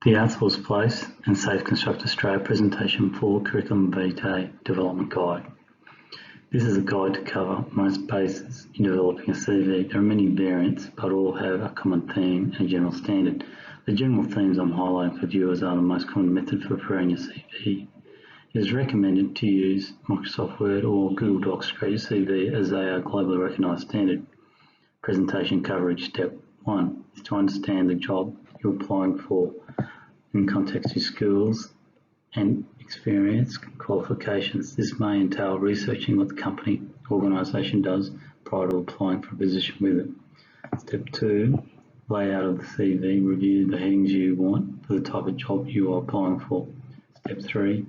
The Outsourced Place and Safe Construct Australia presentation for Curriculum Vitae Development Guide. This is a guide to cover most bases in developing a CV. There are many variants, but all have a common theme and general standard. The general themes I'm highlighting for viewers are the most common method for preparing your CV. It is recommended to use Microsoft Word or Google Docs to create your CV as they are globally recognised standard. Presentation coverage. Step 1 is to understand the job you're applying for in context of skills and experience qualifications. This may entail researching what the company organisation does prior to applying for a position with it. Step 2, layout of the CV. Review the headings you want for the type of job you are applying for. Step 3,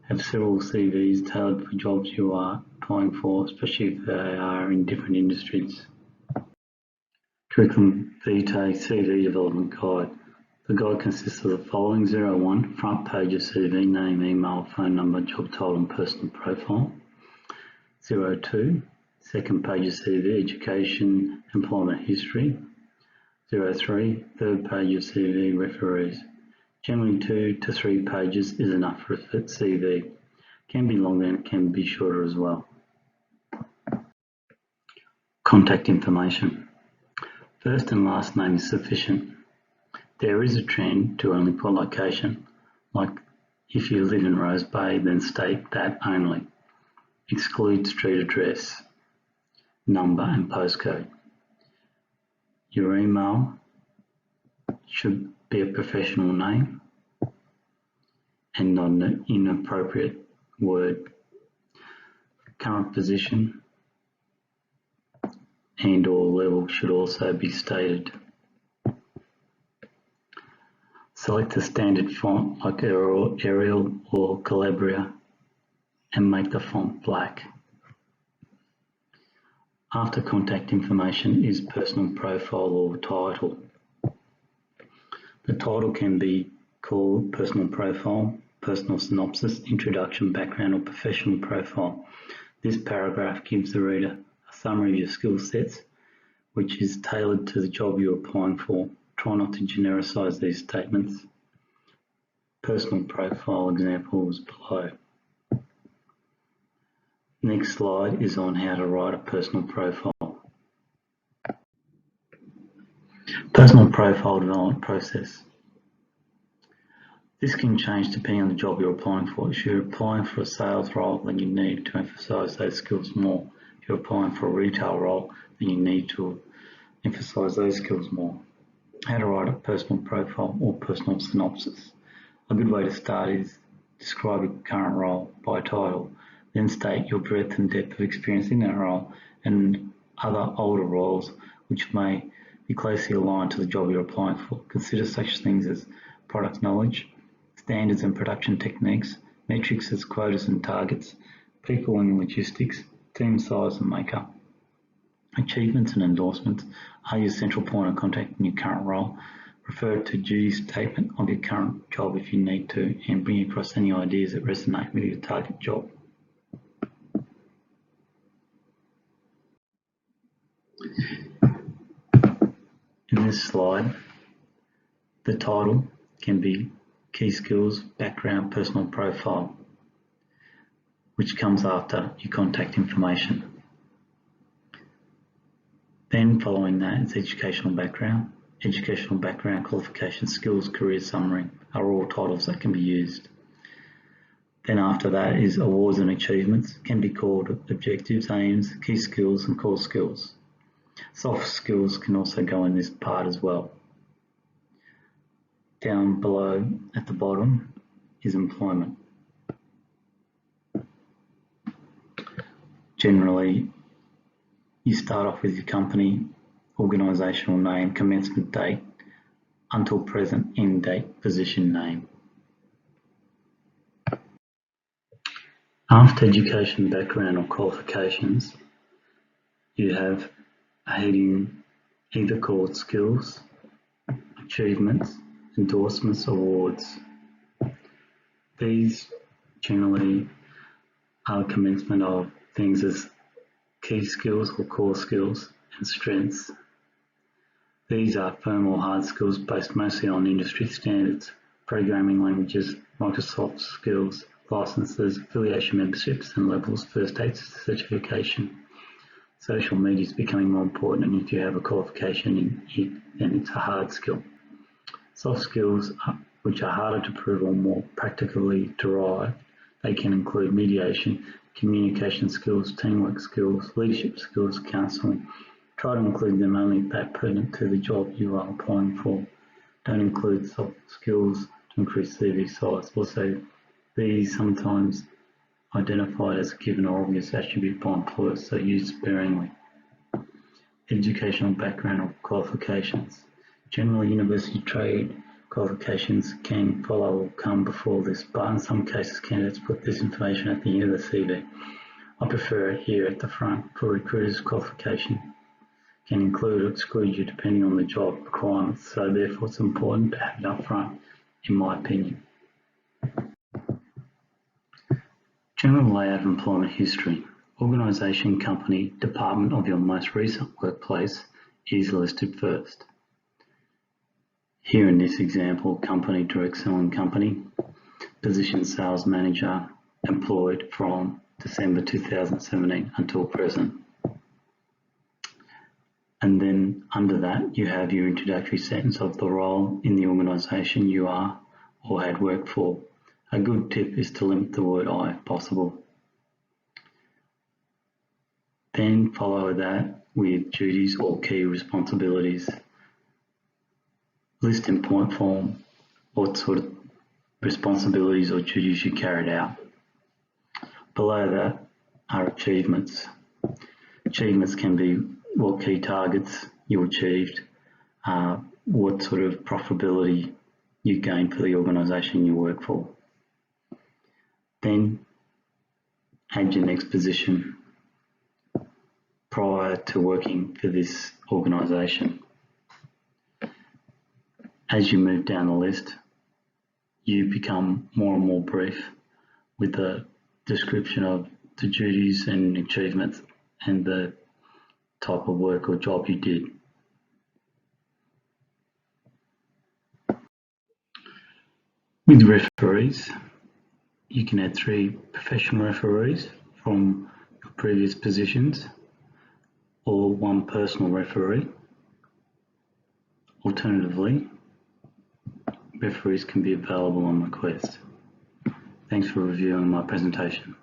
have several CVs tailored for jobs you are applying for, especially if they are in different industries. Curriculum Vitae CV Development Guide. The guide consists of the following: 01, front page of CV, name, email, phone number, job title and personal profile. 02, second page of CV, education, employment history. 03, third page of CV, referees. Generally 2 to 3 pages is enough for a fit CV. Can be longer and can be shorter as well. Contact information. First and last name is sufficient. There is a trend to only put location, like if you live in Rose Bay, then state that only. Exclude street address, number and postcode. Your email should be a professional name and not an inappropriate word. Current position and or level should also be stated. Select a standard font like Arial or Calabria and make the font black. After contact information is personal profile or title. The title can be called personal profile, personal synopsis, introduction, background or professional profile. This paragraph gives the reader a summary of your skill sets, which is tailored to the job you're applying for. Try not to genericise these statements. Personal profile examples below. Next slide is on how to write a personal profile. Personal profile development process. This can change depending on the job you're applying for. If you're applying for a sales role, then you need to emphasise those skills more. If you're applying for a retail role, then you need to emphasise those skills more. How to write a personal profile or personal synopsis. A good way to start is describe your current role by title, then state your breadth and depth of experience in that role and other older roles which may be closely aligned to the job you're applying for. Consider such things as product knowledge, standards and production techniques, metrics as quotas and targets, people and logistics, team size and makeup. Achievements and endorsements are your central point of contact in your current role. Refer to duty statement of your current job if you need to, and bring across any ideas that resonate with your target job. In this slide, the title can be key skills, background, personal profile, which comes after your contact information. Then following that is educational background. Educational background, qualifications, skills, career summary are all titles that can be used. Then after that is awards and achievements, can be called objectives, aims, key skills and core skills. Soft skills can also go in this part as well. Down below at the bottom is employment. Generally, you start off with your company, organisational name, commencement date, until present, end date, position name. After education, background or qualifications, you have a heading either called skills, achievements, endorsements, awards. These generally are commencement of things as key skills or core skills and strengths. These are firm or hard skills based mostly on industry standards. programming languages, Microsoft skills, licenses, affiliation memberships and levels, first aid certification. Social media is becoming more important, and if you have a qualification in it, then it's a hard skill. Soft skills, which are harder to prove or more practically derived, they can include mediation, communication skills, teamwork skills, leadership skills, counselling. Try to include them only if they're pertinent to the job you are applying for. Don't include soft skills to increase CV size. Also, these sometimes identified as a given or obvious attribute by employers, so use sparingly. Educational background or qualifications. Generally, university trade qualifications can follow or come before this, but in some cases candidates put this information at the end of the CV. I prefer it here at the front. For recruiters, qualification can include or exclude you depending on the job requirements, so therefore it's important to have it up front, in my opinion. General layout of employment history. Organisation, company, department of your most recent workplace is listed first. Here in this example, company, direct selling company, position sales manager, employed from December 2017 until present. And then under that, you have your introductory sentence of the role in the organisation you are or had worked for. A good tip is to limit the word I if possible. Then follow that with duties or key responsibilities. List in point form what sort of responsibilities or duties you carried out. Below that are achievements. Achievements can be what key targets you achieved, what sort of profitability you gained for the organisation you work for. Then add your next position prior to working for this organisation. As you move down the list, you become more and more brief with the description of the duties and achievements and the type of work or job you did. With referees, you can add 3 professional referees from your previous positions or 1 personal referee. Alternatively, referees can be available on request. Thanks for reviewing my presentation.